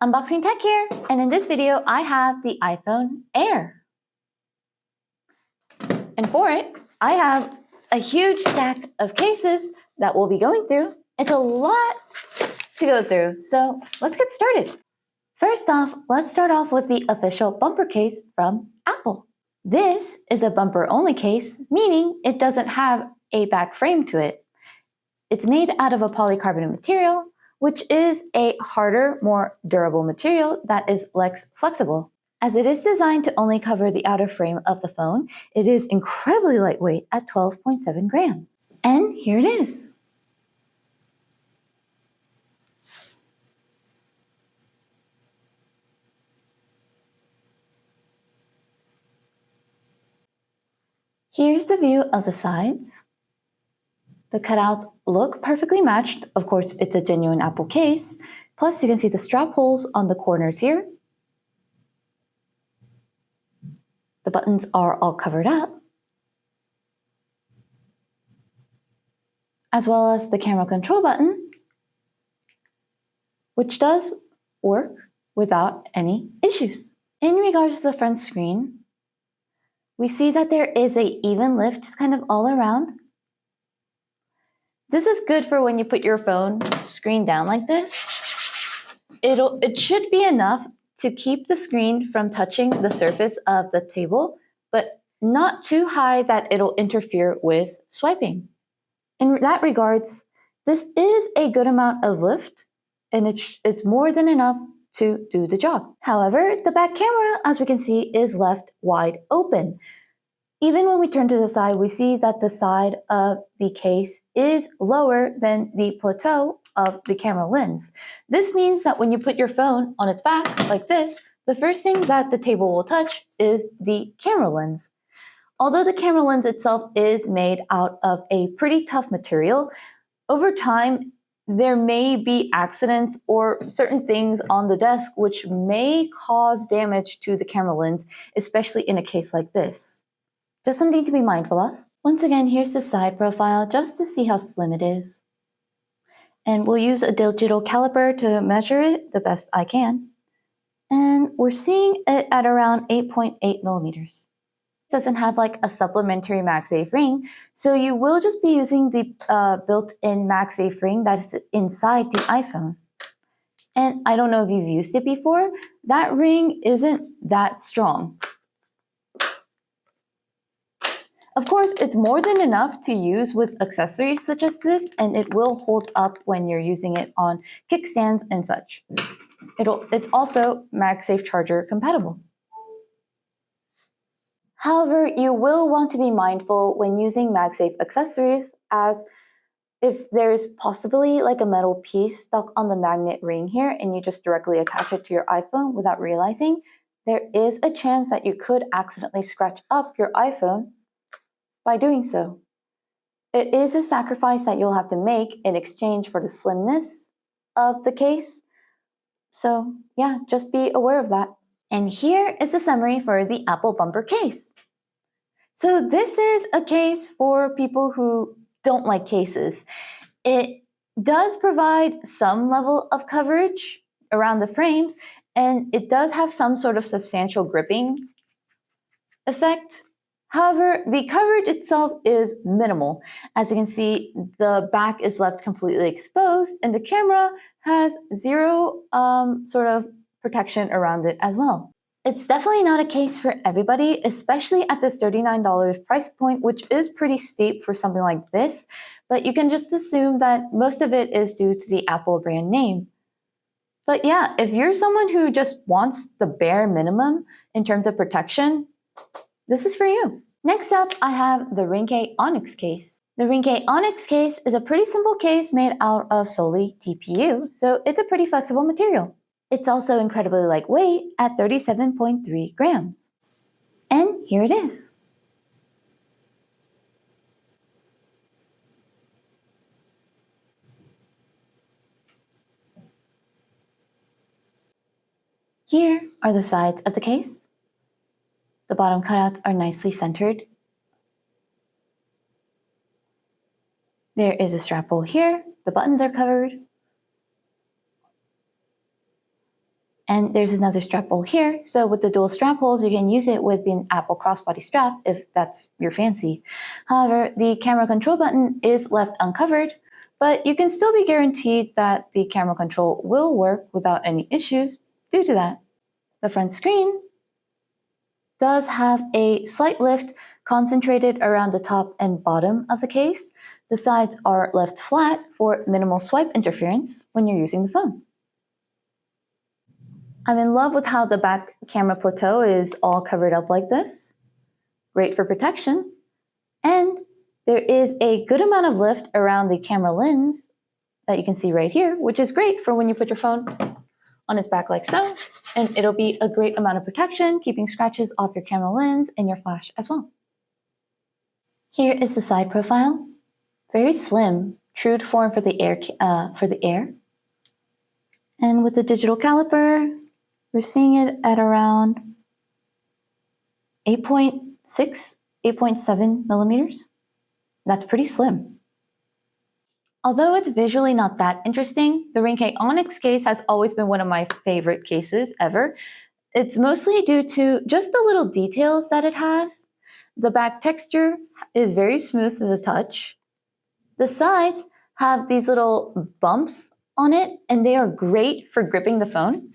Unboxing Tech here, and in this video I have the iPhone Air. And for it, I have a huge stack of cases that we'll be going through. It's a lot to go through, so let's get started. First off, let's start off with the official bumper case from Apple. This is a bumper-only case, meaning it doesn't have a back frame to it. It's made out of a polycarbonate material, which is a harder, more durable material that is less flexible. As it is designed to only cover the outer frame of the phone, it is incredibly lightweight at 12.7 grams. And here it is. Here's the view of the sides. The cutouts look perfectly matched. Of course, it's a genuine Apple case. Plus, you can see the strap holes on the corners here. The buttons are all covered up, as well as the camera control button, which does work without any issues. In regards to the front screen, we see that there is an even lift, just kind of all around. This is good for when you put your phone screen down like this. It should be enough to keep the screen from touching the surface of the table, but not too high that it'll interfere with swiping. In that regards, this is a good amount of lift, and it's more than enough to do the job. However, the back camera, as we can see, is left wide open. Even when we turn to the side, we see that the side of the case is lower than the plateau of the camera lens. This means that when you put your phone on its back like this, the first thing that the table will touch is the camera lens. Although the camera lens itself is made out of a pretty tough material, over time there may be accidents or certain things on the desk which may cause damage to the camera lens, especially in a case like this. Just something to be mindful of. Once again, here's the side profile just to see how slim it is. And we'll use a digital caliper to measure it the best I can. And we're seeing it at around 8.8 millimeters. It doesn't have like a supplementary MagSafe ring, so you will just be using the built-in MagSafe ring that is inside the iPhone. And I don't know if you've used it before, that ring isn't that strong. Of course, it's more than enough to use with accessories such as this, and it will hold up when you're using it on kickstands and such. It's also MagSafe charger compatible. However, you will want to be mindful when using MagSafe accessories, as if there's possibly like a metal piece stuck on the magnet ring here and you just directly attach it to your iPhone without realizing, there is a chance that you could accidentally scratch up your iPhone by doing so. It is a sacrifice that you'll have to make in exchange for the slimness of the case. So yeah, just be aware of that. And here is the summary for the Apple bumper case. So this is a case for people who don't like cases. It does provide some level of coverage around the frames, and it does have some sort of substantial gripping effect. However, the coverage itself is minimal. As you can see, the back is left completely exposed and the camera has zero sort of protection around it as well. It's definitely not a case for everybody, especially at this $39 price point, which is pretty steep for something like this, but you can just assume that most of it is due to the Apple brand name. But yeah, if you're someone who just wants the bare minimum in terms of protection, this is for you. Next up, I have the Ringke Onyx case. The Ringke Onyx case is a pretty simple case made out of solely TPU, so it's a pretty flexible material. It's also incredibly lightweight at 37.3 grams. And here it is. Here are the sides of the case. The bottom cutouts are nicely centered. There is a strap hole here. The buttons are covered. And there's another strap hole here. So with the dual strap holes, you can use it with an Apple crossbody strap if that's your fancy. However, the camera control button is left uncovered, but you can still be guaranteed that the camera control will work without any issues due to that. The front screen does have a slight lift concentrated around the top and bottom of the case. The sides are left flat for minimal swipe interference when you're using the phone. I'm in love with how the back camera plateau is all covered up like this. Great for protection. And there is a good amount of lift around the camera lens that you can see right here, which is great for when you put your phone on its back like so. And it'll be a great amount of protection, keeping scratches off your camera lens and your flash as well. Here is the side profile. Very slim, true to form for the air. And with the digital caliper, we're seeing it at around 8.6, 8.7 millimeters. That's pretty slim. Although it's visually not that interesting, the Ringke Onyx case has always been one of my favorite cases ever. It's mostly due to just the little details that it has. The back texture is very smooth to the touch. The sides have these little bumps on it, and they are great for gripping the phone.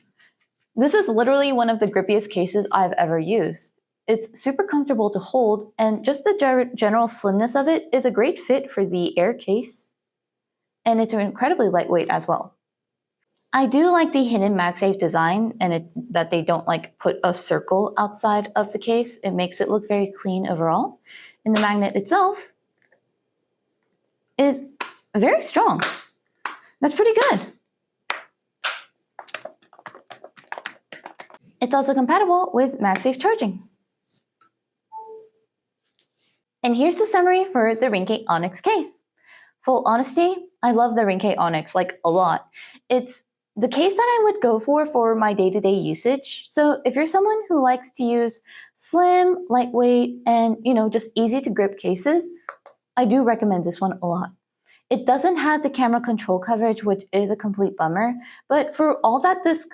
This is literally one of the grippiest cases I've ever used. It's super comfortable to hold, and just the general slimness of it is a great fit for the Air case. And it's incredibly lightweight as well. I do like the hidden MagSafe design and that they don't like put a circle outside of the case. It makes it look very clean overall. And the magnet itself is very strong. That's pretty good. It's also compatible with MagSafe charging. And here's the summary for the Ringke Onyx case. Full honesty, I love the Ringke Onyx like a lot. It's the case that I would go for my day-to-day usage. So if you're someone who likes to use slim, lightweight, and just easy to grip cases, I do recommend this one a lot. It doesn't have the camera control coverage, which is a complete bummer. But for all that this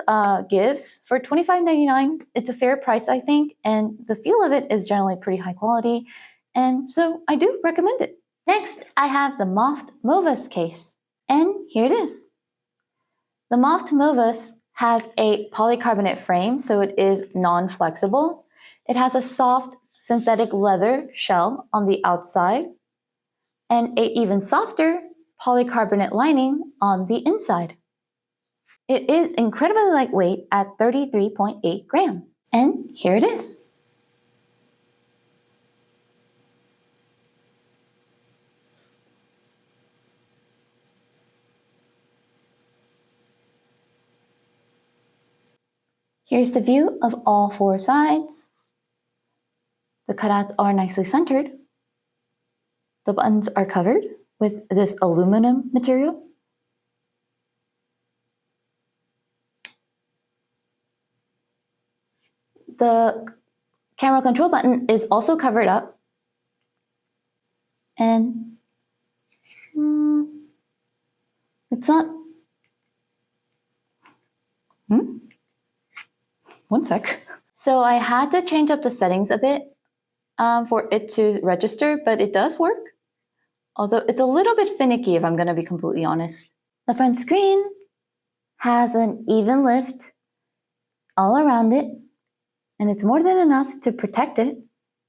gives, for $25.99, it's a fair price, I think. And the feel of it is generally pretty high quality. And so I do recommend it. Next, I have the Moft Movas case. And here it is. The Moft Movas has a polycarbonate frame, so it is non-flexible. It has a soft synthetic leather shell on the outside, and an even softer polycarbonate lining on the inside. It is incredibly lightweight at 33.8 grams. And here it is. Here's the view of all four sides. The cutouts are nicely centered. The buttons are covered with this aluminum material. The camera control button is also covered up. And it's not... One sec. So I had to change up the settings a bit for it to register, but it does work. Although it's a little bit finicky if I'm going to be completely honest. The front screen has an even lift all around it, and it's more than enough to protect it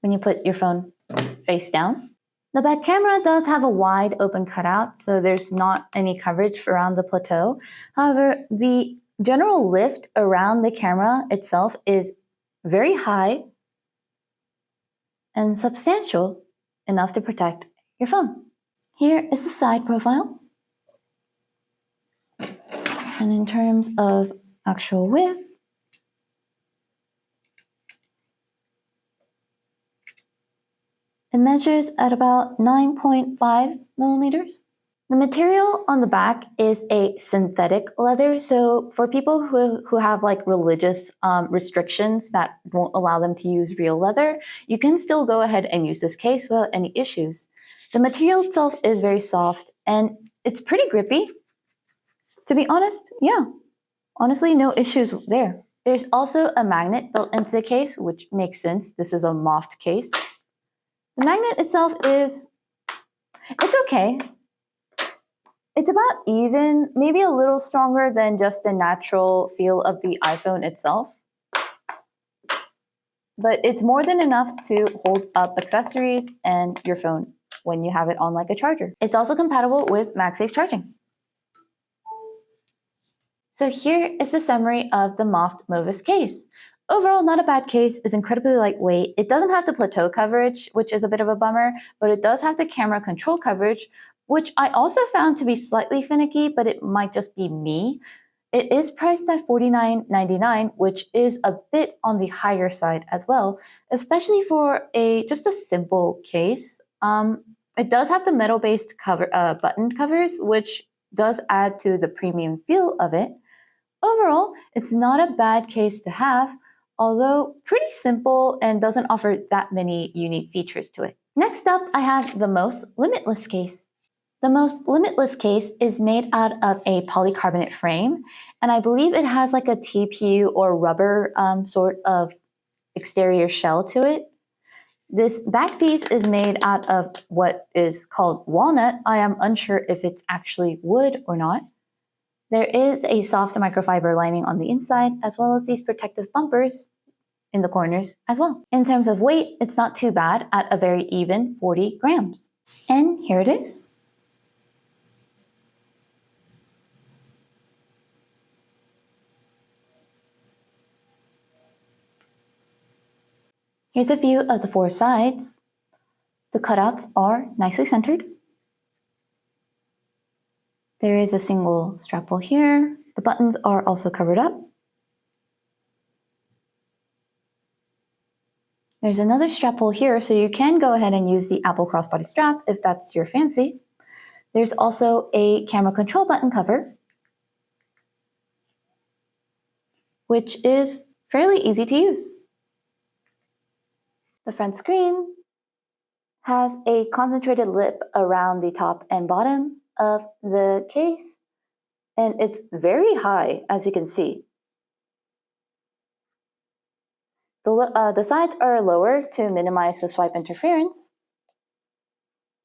when you put your phone face down. The back camera does have a wide open cutout, so there's not any coverage around the plateau. However, the general lift around the camera itself is very high and substantial enough to protect your phone. Here is the side profile. And in terms of actual width, it measures at about 9.5 millimeters. The material on the back is a synthetic leather, so for people who have like religious restrictions that won't allow them to use real leather, you can still go ahead and use this case without any issues. The material itself is very soft and it's pretty grippy. To be honest, yeah, Honestly, no issues there. There's also a magnet built into the case, which makes sense. This is a Moft case. The magnet itself it's okay. It's about even, maybe a little stronger than just the natural feel of the iPhone itself. But it's more than enough to hold up accessories and your phone when you have it on like a charger. It's also compatible with MagSafe charging. So here is the summary of the Moft Movas case. Overall, not a bad case. It's incredibly lightweight. It doesn't have the plateau coverage, which is a bit of a bummer, but it does have the camera control coverage, which I also found to be slightly finicky, but it might just be me. It is priced at $49.99, which is a bit on the higher side as well, especially for just a simple case. It does have the metal-based button covers, which does add to the premium feel of it. Overall, it's not a bad case to have, although pretty simple and doesn't offer that many unique features to it. Next up, I have the Mous Limitless case. The Mous Limitless case is made out of a polycarbonate frame, and I believe it has like a TPU or rubber sort of exterior shell to it. This back piece is made out of what is called walnut. I am unsure if it's actually wood or not. There is a soft microfiber lining on the inside, as well as these protective bumpers in the corners as well. In terms of weight, it's not too bad at a very even 40 grams. And here it is. Here's a view of the four sides. The cutouts are nicely centered. There is a single strap hole here. The buttons are also covered up. There's another strap hole here, so you can go ahead and use the Apple crossbody strap if that's your fancy. There's also a camera control button cover, which is fairly easy to use. The front screen has a concentrated lip around the top and bottom of the case, and it's very high, as you can see. The sides are lower to minimize the swipe interference,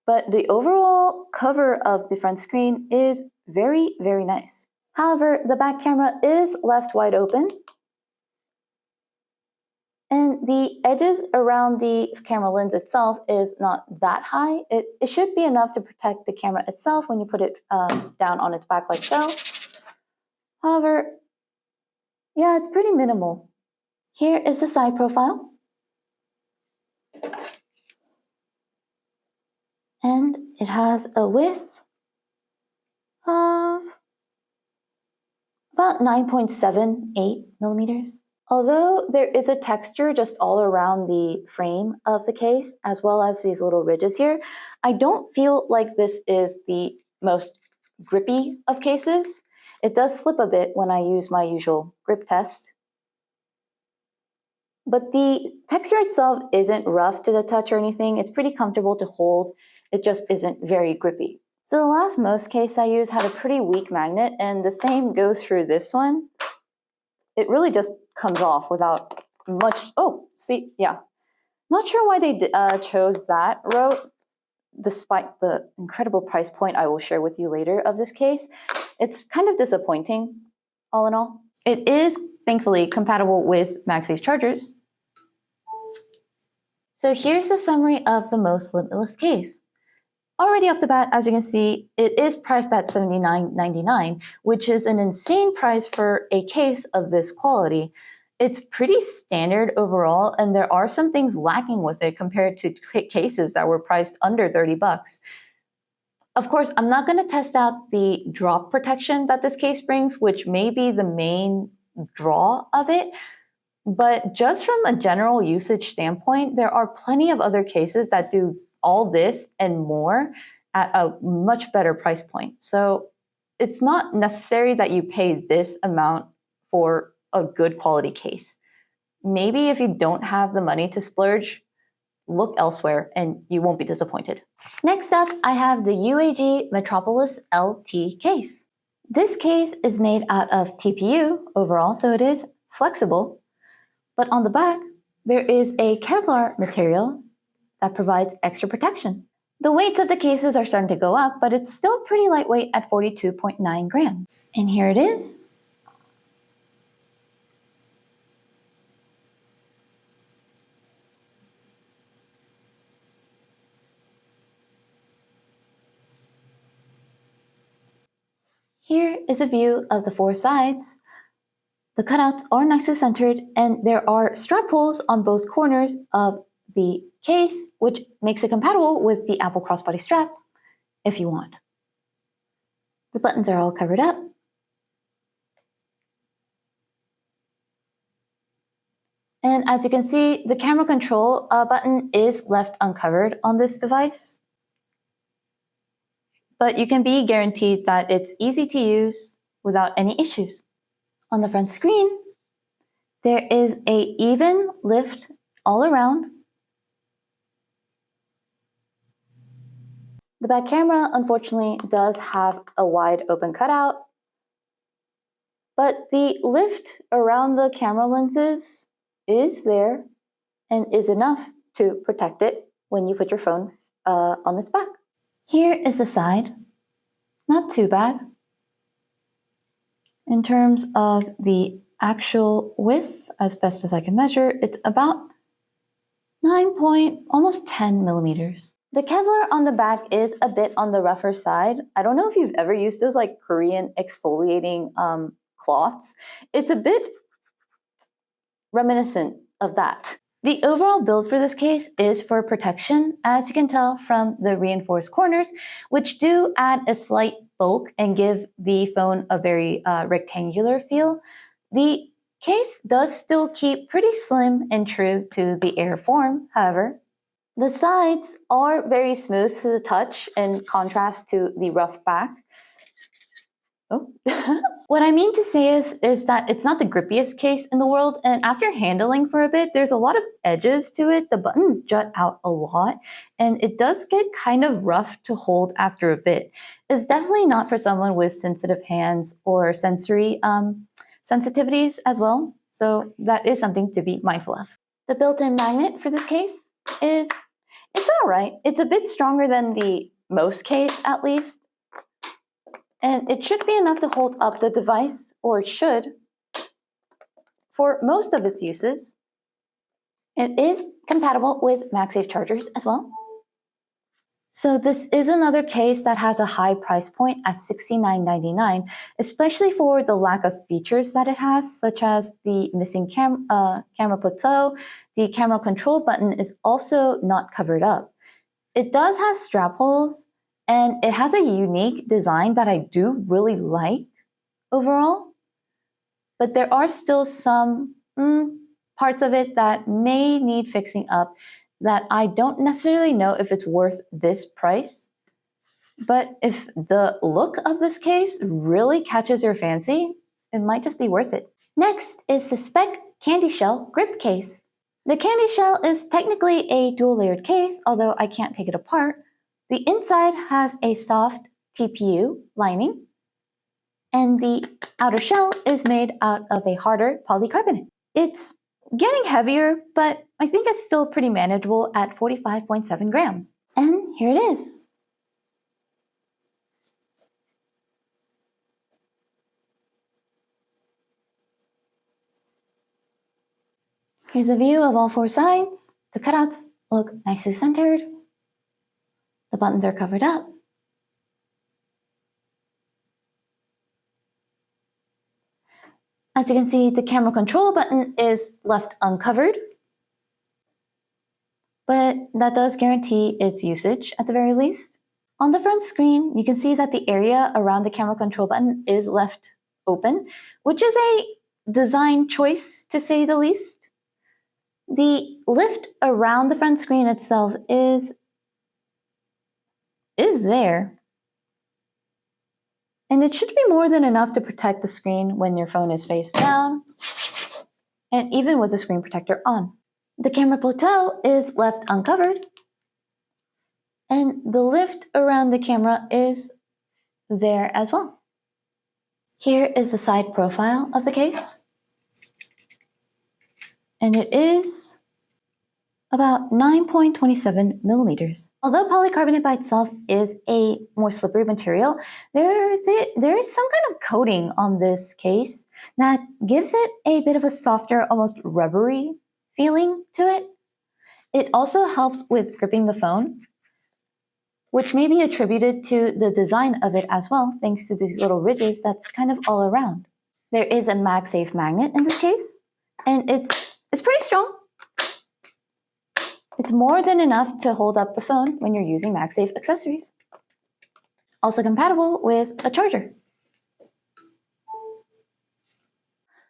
but the overall cover of the front screen is very, very nice. However, the back camera is left wide open, and the edges around the camera lens itself is not that high. It should be enough to protect the camera itself when you put it down on its back like so. However, yeah, it's pretty minimal. Here is the side profile. And it has a width of about 9.78 millimeters. Although there is a texture just all around the frame of the case, as well as these little ridges here, I don't feel like this is the most grippy of cases. It does slip a bit when I use my usual grip test. But the texture itself isn't rough to the touch or anything. It's pretty comfortable to hold. It just isn't very grippy. So the last Mous case I used had a pretty weak magnet, and the same goes for this one. It really just comes off without much. Oh, see, yeah. Not sure why they chose that route, despite the incredible price point I will share with you later of this case. It's kind of disappointing, all in all. It is, thankfully, compatible with MagSafe chargers. So here's the summary of the Mous Limitless case. Already off the bat, as you can see, it is priced at $79.99, which is an insane price for a case of this quality. It's pretty standard overall, and there are some things lacking with it compared to cases that were priced under 30 bucks. Of course, I'm not going to test out the drop protection that this case brings, which may be the main draw of it. But just from a general usage standpoint, there are plenty of other cases that do all this and more at a much better price point. So it's not necessary that you pay this amount for a good quality case. Maybe if you don't have the money to splurge, look elsewhere and you won't be disappointed. Next up, I have the UAG Metropolis LT case. This case is made out of TPU overall, so it is flexible, but on the back, there is a Kevlar material that provides extra protection. The weights of the cases are starting to go up, but it's still pretty lightweight at 42.9 grams. And here it is. Here is a view of the four sides. The cutouts are nicely centered, and there are strap holes on both corners of the case, which makes it compatible with the Apple crossbody strap if you want. The buttons are all covered up. And as you can see, the camera control button is left uncovered on this device. But you can be guaranteed that it's easy to use without any issues. On the front screen, there is an even lift all around. The back camera, unfortunately, does have a wide open cutout, but the lift around the camera lenses is there and is enough to protect it when you put your phone on this back. Here is the side. Not too bad. In terms of the actual width, as best as I can measure, it's about almost 10 millimeters. The Kevlar on the back is a bit on the rougher side. I don't know if you've ever used those like Korean exfoliating cloths. It's a bit reminiscent of that. The overall build for this case is for protection, as you can tell from the reinforced corners, which do add a slight bulk and give the phone a very rectangular feel. The case does still keep pretty slim and true to the Air form, however. The sides are very smooth to the touch in contrast to the rough back. Oh. What I mean to say is that it's not the grippiest case in the world, and after handling for a bit, there's a lot of edges to it. The buttons jut out a lot, and it does get kind of rough to hold after a bit. It's definitely not for someone with sensitive hands or sensory sensitivities as well, so that is something to be mindful of. The built-in magnet for this case it's all right. It's a bit stronger than the Most case, at least. And it should be enough to hold up the device, or it should, for most of its uses. It is compatible with MagSafe chargers as well. So this is another case that has a high price point at $69.99, especially for the lack of features that it has, such as the missing camera plateau. The camera control button is also not covered up. It does have strap holes, and it has a unique design that I do really like overall. But there are still some parts of it that may need fixing up that I don't necessarily know if it's worth this price. But if the look of this case really catches your fancy, it might just be worth it. Next is the Speck CandyShell grip case. The CandyShell is technically a dual-layered case, although I can't take it apart. The inside has a soft TPU lining, and the outer shell is made out of a harder polycarbonate. It's getting heavier, but I think it's still pretty manageable at 45.7 grams. And here it is. Here's a view of all four sides. The cutouts look nicely centered. The buttons are covered up. As you can see, the camera control button is left uncovered, but that does guarantee its usage at the very least. On the front screen, you can see that the area around the camera control button is left open, which is a design choice to say the least. The lift around the front screen itself is there. And it should be more than enough to protect the screen when your phone is face down, and even with the screen protector on. The camera plateau is left uncovered, and the lift around the camera is there as well. Here is the side profile of the case. And it is about 9.27 millimeters. Although polycarbonate by itself is a more slippery material, there is some kind of coating on this case that gives it a bit of a softer, almost rubbery feeling to it. It also helps with gripping the phone, which may be attributed to the design of it as well, thanks to these little ridges that's kind of all around. There is a MagSafe magnet in this case, and it's pretty strong. It's more than enough to hold up the phone when you're using MagSafe accessories. Also compatible with a charger.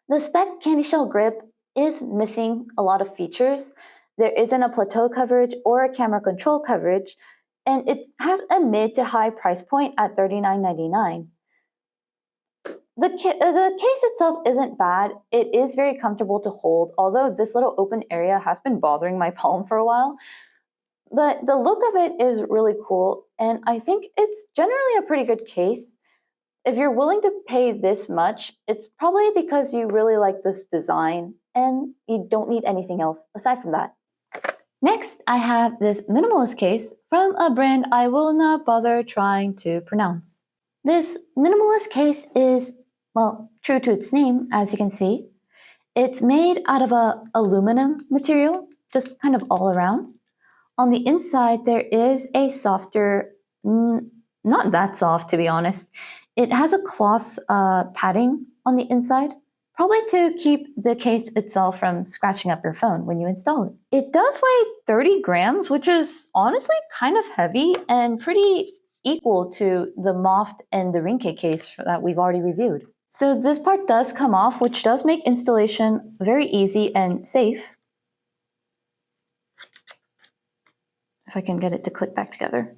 The Speck CandyShell grip is missing a lot of features. There isn't a plateau coverage or a camera control coverage, and it has a mid to high price point at $39.99. The case itself isn't bad. It is very comfortable to hold, although this little open area has been bothering my palm for a while. But the look of it is really cool, and I think it's generally a pretty good case. If you're willing to pay this much, it's probably because you really like this design and you don't need anything else aside from that. Next, I have this minimalist case from a brand I will not bother trying to pronounce. This minimalist case is, well, true to its name, as you can see. It's made out of a aluminum material, just kind of all around. On the inside, there is a softer, not that soft to be honest. It has a cloth padding on the inside, probably to keep the case itself from scratching up your phone when you install it. It does weigh 30 grams, which is honestly kind of heavy and pretty equal to the Moft and the Ringke case that we've already reviewed. So this part does come off, which does make installation very easy and safe. If I can get it to click back together.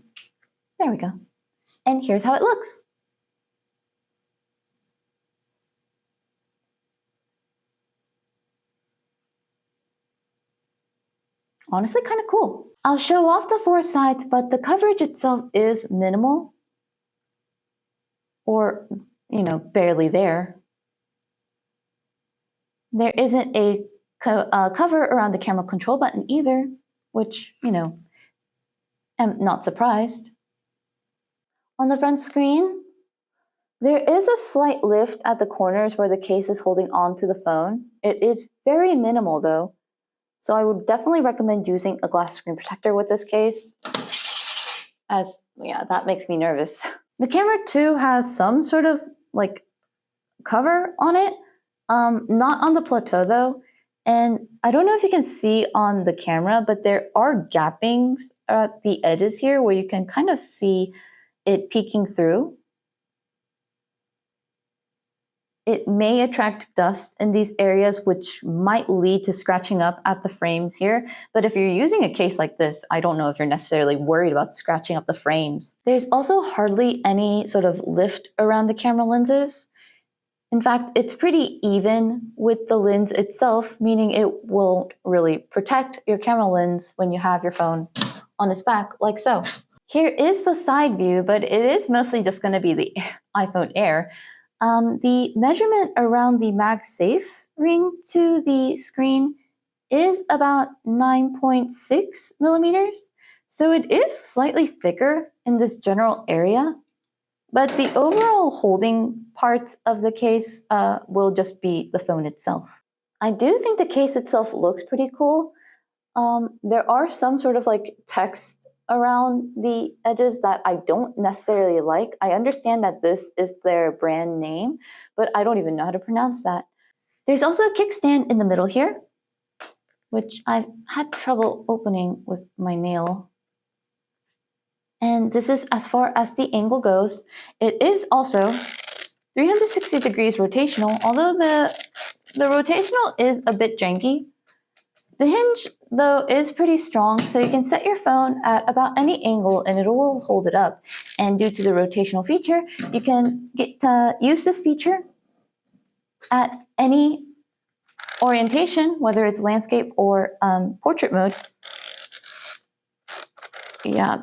There we go. And here's how it looks. Honestly, kind of cool. I'll show off the four sides, but the coverage itself is minimal. Or, you know, barely there. There isn't a cover around the camera control button either, which, you know, I'm not surprised. On the front screen, there is a slight lift at the corners where the case is holding on to the phone. It is very minimal though, so I would definitely recommend using a glass screen protector with this case, as, yeah, that makes me nervous. The camera too has some sort of like cover on it, not on the plateau though, and I don't know if you can see on the camera, but there are gappings at the edges here where you can kind of see it peeking through. It may attract dust in these areas, which might lead to scratching up at the frames here. But if you're using a case like this, I don't know if you're necessarily worried about scratching up the frames. There's also hardly any sort of lift around the camera lenses. In fact, it's pretty even with the lens itself, meaning it won't really protect your camera lens when you have your phone on its back, like so. Here is the side view, but it is mostly just going to be the iPhone Air. The measurement around the MagSafe ring to the screen is about 9.6 millimeters, so it is slightly thicker in this general area, but the overall holding part of the case will just be the phone itself. I do think the case itself looks pretty cool. There are some sort of like text around the edges that I don't necessarily like. I understand that this is their brand name, but I don't even know how to pronounce that. There's also a kickstand in the middle here, which I've had trouble opening with my nail. And this is as far as the angle goes. It is also 360 degrees rotational, although the rotational is a bit janky. The hinge, though, is pretty strong, so you can set your phone at about any angle and it will hold it up. And due to the rotational feature, you can get to use this feature at any orientation, whether it's landscape or portrait mode. Yeah,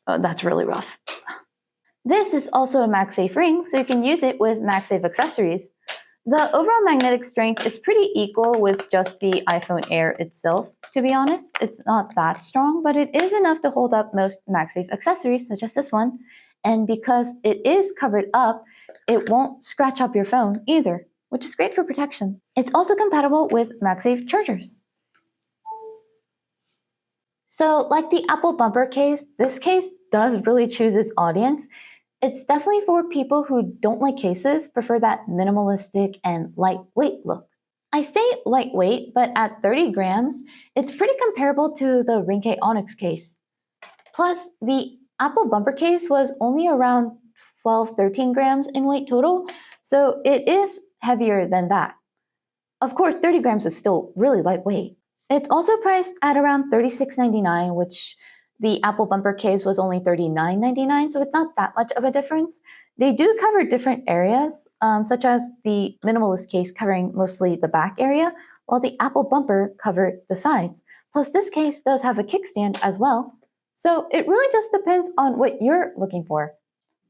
that's really rough. This is also a MagSafe ring, so you can use it with MagSafe accessories. The overall magnetic strength is pretty equal with just the iPhone Air itself, to be honest. It's not that strong, but it is enough to hold up most MagSafe accessories, such as this one. And because it is covered up, it won't scratch up your phone either, which is great for protection. It's also compatible with MagSafe chargers. So like the Apple bumper case, this case does really choose its audience. It's definitely for people who don't like cases, prefer that minimalistic and lightweight look. I say lightweight, but at 30 grams, it's pretty comparable to the Ringke Onyx case. Plus, the Apple bumper case was only around 12-13 grams in weight total, so it is heavier than that. Of course, 30 grams is still really lightweight. It's also priced at around $36.99, which the Apple bumper case was only $39.99, so it's not that much of a difference. They do cover different areas, such as the minimalist case covering mostly the back area, while the Apple bumper covered the sides. Plus, this case does have a kickstand as well, so it really just depends on what you're looking for.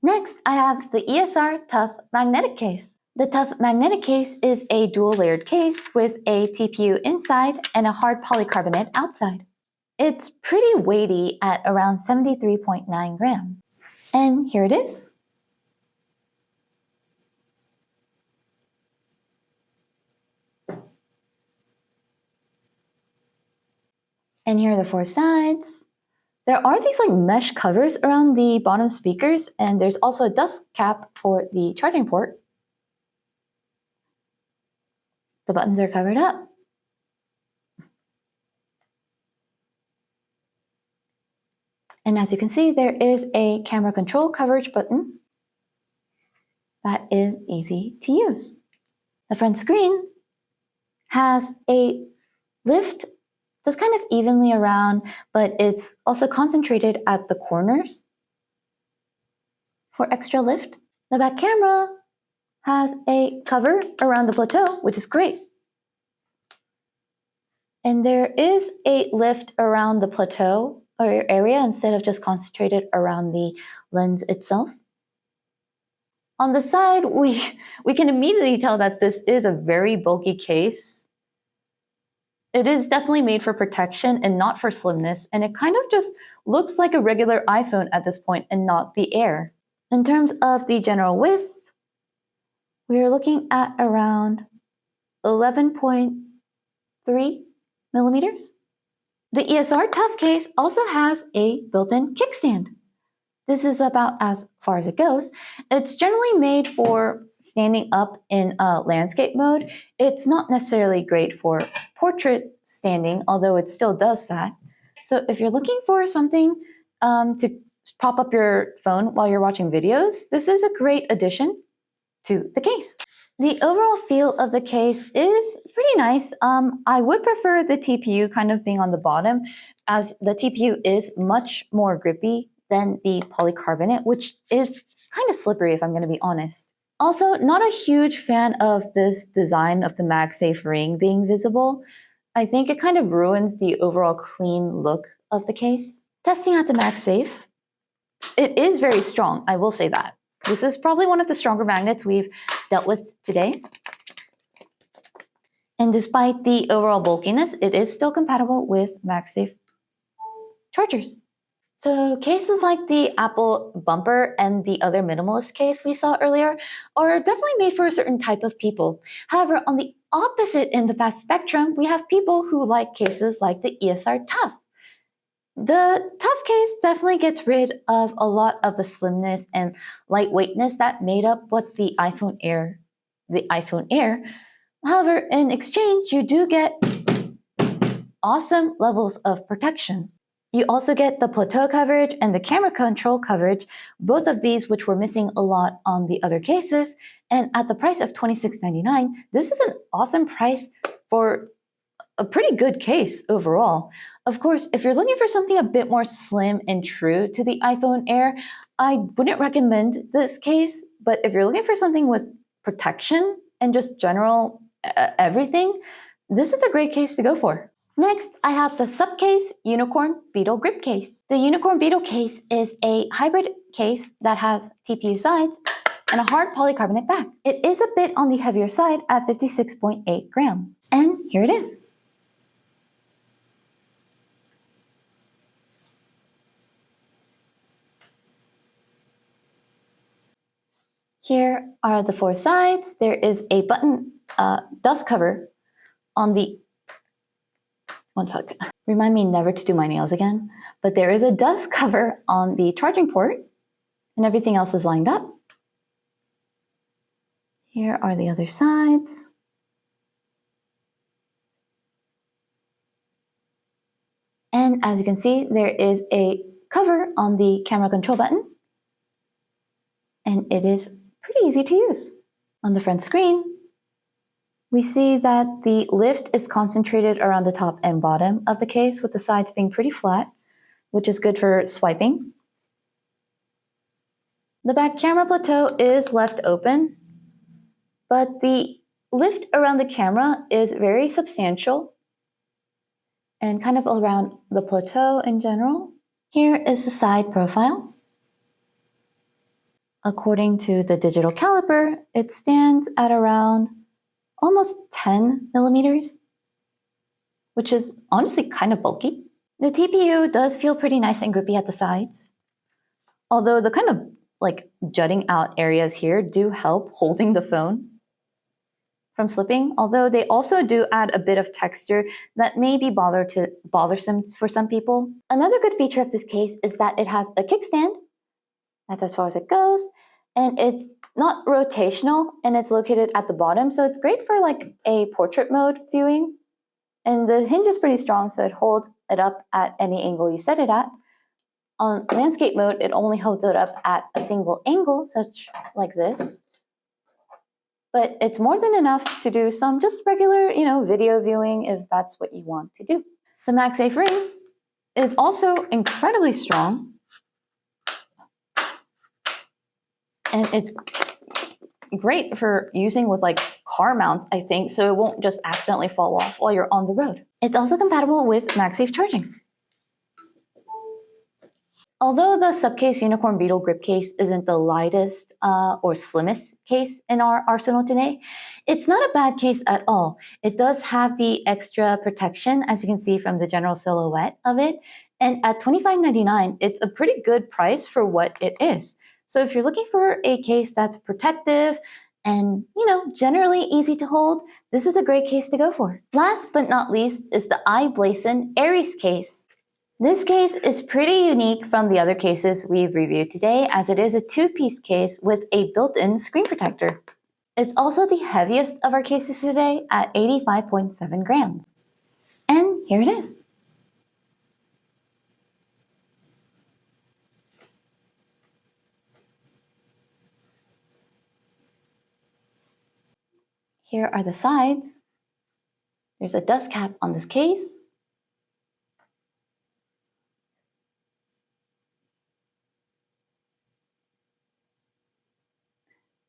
Next, I have the ESR Tough magnetic case. The Tough magnetic case is a dual-layered case with a TPU inside and a hard polycarbonate outside. It's pretty weighty at around 73.9 grams. And here it is. And here are the four sides. There are these like mesh covers around the bottom speakers, and there's also a dust cap for the charging port. The buttons are covered up. And as you can see, there is a camera control coverage button that is easy to use. The front screen has a lift just kind of evenly around, but it's also concentrated at the corners for extra lift. The back camera has a cover around the plateau, which is great. And there is a lift around the plateau or area instead of just concentrated around the lens itself. On the side, we can immediately tell that this is a very bulky case. It is definitely made for protection and not for slimness, and it kind of just looks like a regular iPhone at this point and not the Air. In terms of the general width, we are looking at around 11.3 millimeters. The ESR Tough case also has a built-in kickstand. This is about as far as it goes. It's generally made for standing up in a landscape mode. It's not necessarily great for portrait standing, although it still does that. So if you're looking for something to prop up your phone while you're watching videos, this is a great addition to the case. The overall feel of the case is pretty nice. I would prefer the TPU kind of being on the bottom, as the TPU is much more grippy than the polycarbonate, which is kind of slippery if I'm going to be honest. Also, not a huge fan of this design of the MagSafe ring being visible. I think it kind of ruins the overall clean look of the case. Testing out the MagSafe, it is very strong, I will say that. This is probably one of the stronger magnets we've dealt with today. And despite the overall bulkiness, it is still compatible with MagSafe chargers. So cases like the Apple bumper and the other minimalist case we saw earlier are definitely made for a certain type of people. However, on the opposite end of that spectrum, we have people who like cases like the ESR Tough. The Tough case definitely gets rid of a lot of the slimness and lightweightness that made up what the iPhone Air. However, in exchange, you do get awesome levels of protection. You also get the plateau coverage and the camera control coverage, both of these which were missing a lot on the other cases. And at the price of $26.99, this is an awesome price for a pretty good case overall. Of course, if you're looking for something a bit more slim and true to the iPhone Air, I wouldn't recommend this case. But if you're looking for something with protection and just general everything, this is a great case to go for. Next, I have the Supcase Unicorn Beetle Grip Case. The Unicorn Beetle case is a hybrid case that has TPU sides and a hard polycarbonate back. It is a bit on the heavier side at 56.8 grams. And here it is. Here are the 4 sides. There is a button dust cover on the, one sec, remind me never to do my nails again, but there is a dust cover on the charging port and everything else is lined up. Here are the other sides. And as you can see, there is a cover on the camera control button and it is pretty easy to use. On the front screen, we see that the lift is concentrated around the top and bottom of the case, with the sides being pretty flat, which is good for swiping. The back camera plateau is left open, but the lift around the camera is very substantial and kind of around the plateau in general. Here is the side profile. According to the digital caliper, it stands at around almost 10 millimeters, which is honestly kind of bulky. The TPU does feel pretty nice and grippy at the sides, although the kind of like jutting out areas here do help holding the phone from slipping, although they also do add a bit of texture that may be bothersome for some people. Another good feature of this case is that it has a kickstand. That's as far as it goes, and it's not rotational and it's located at the bottom, so it's great for like a portrait mode viewing. And the hinge is pretty strong, so it holds it up at any angle you set it at. On landscape mode, it only holds it up at a single angle, such like this. But it's more than enough to do some just regular, video viewing if that's what you want to do. The MagSafe ring is also incredibly strong. And it's great for using with like car mounts, I think, so it won't just accidentally fall off while you're on the road. It's also compatible with MagSafe charging. Although the Supcase Unicorn Beetle grip case isn't the lightest or slimmest case in our arsenal today, it's not a bad case at all. It does have the extra protection, as you can see from the general silhouette of it, and at $25.99, it's a pretty good price for what it is. So if you're looking for a case that's protective and, generally easy to hold, this is a great case to go for. Last but not least is the iBlason Aries case. This case is pretty unique from the other cases we've reviewed today, as it is a 2-piece case with a built-in screen protector. It's also the heaviest of our cases today at 85.7 grams. And here it is. Here are the sides. There's a dust cap on this case.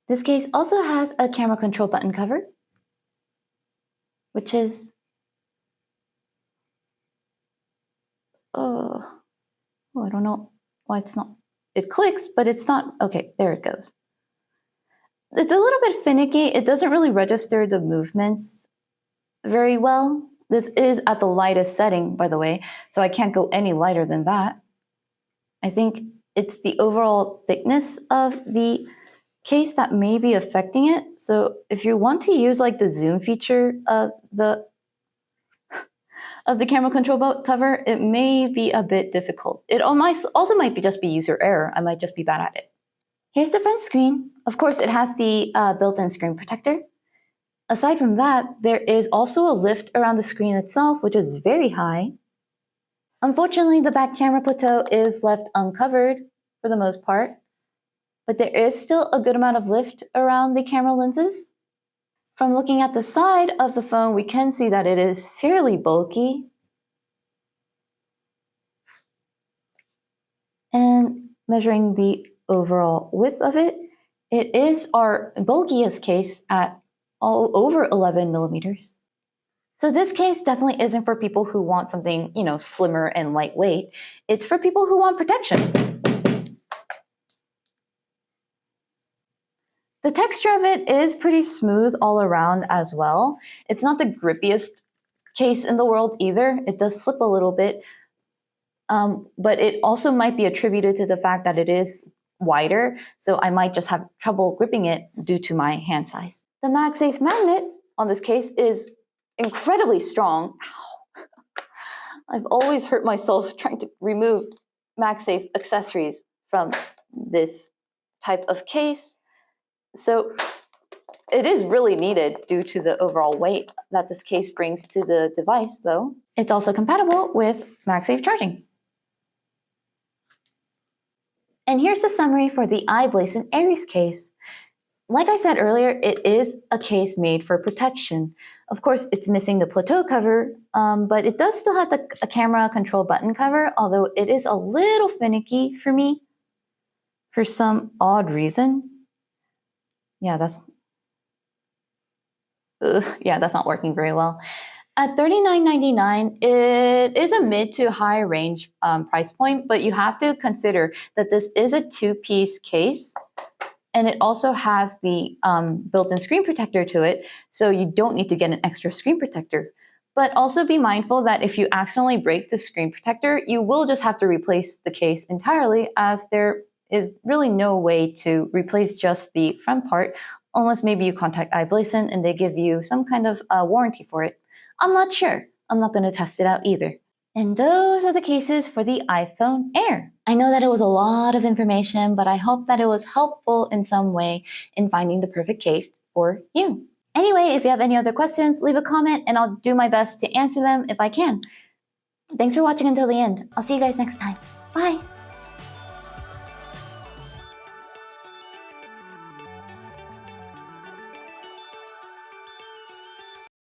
This case also has a camera control button cover, which is, I don't know why it's not, it clicks, but it's not, okay, there it goes. It's a little bit finicky. It doesn't really register the movements very well. This is at the lightest setting, by the way, so I can't go any lighter than that. I think it's the overall thickness of the case that may be affecting it. So if you want to use like the zoom feature of the camera control cover, it may be a bit difficult. It also might just be user error. I might just be bad at it. Here's the front screen. Of course, it has the built-in screen protector. Aside from that, there is also a lift around the screen itself, which is very high. Unfortunately, the back camera plateau is left uncovered for the most part, but there is still a good amount of lift around the camera lenses. From looking at the side of the phone, we can see that it is fairly bulky. And measuring the overall width of it, it is our bulkiest case at all over 11 millimeters. So this case definitely isn't for people who want something, slimmer and lightweight. It's for people who want protection. The texture of it is pretty smooth all around as well. It's not the grippiest case in the world either. It does slip a little bit, but it also might be attributed to the fact that it is wider, so I might just have trouble gripping it due to my hand size. The MagSafe magnet on this case is incredibly strong. Ow. I've always hurt myself trying to remove MagSafe accessories from this type of case. So it is really needed due to the overall weight that this case brings to the device, though. It's also compatible with MagSafe charging. And here's the summary for the iBlason Aries case. Like I said earlier, it is a case made for protection. Of course, it's missing the plateau cover, but it does still have a camera control button cover, although it is a little finicky for me for some odd reason. Yeah, that's not working very well. At $39.99, it is a mid to high range price point, but you have to consider that this is a two-piece case, and it also has the built-in screen protector to it, so you don't need to get an extra screen protector. But also be mindful that if you accidentally break the screen protector, you will just have to replace the case entirely, as there is really no way to replace just the front part, unless maybe you contact iBlason and they give you some kind of warranty for it. I'm not sure. I'm not going to test it out either. And those are the cases for the iPhone Air. I know that it was a lot of information, but I hope that it was helpful in some way in finding the perfect case for you. Anyway, if you have any other questions, leave a comment and I'll do my best to answer them if I can. Thanks for watching until the end. I'll see you guys next time. Bye!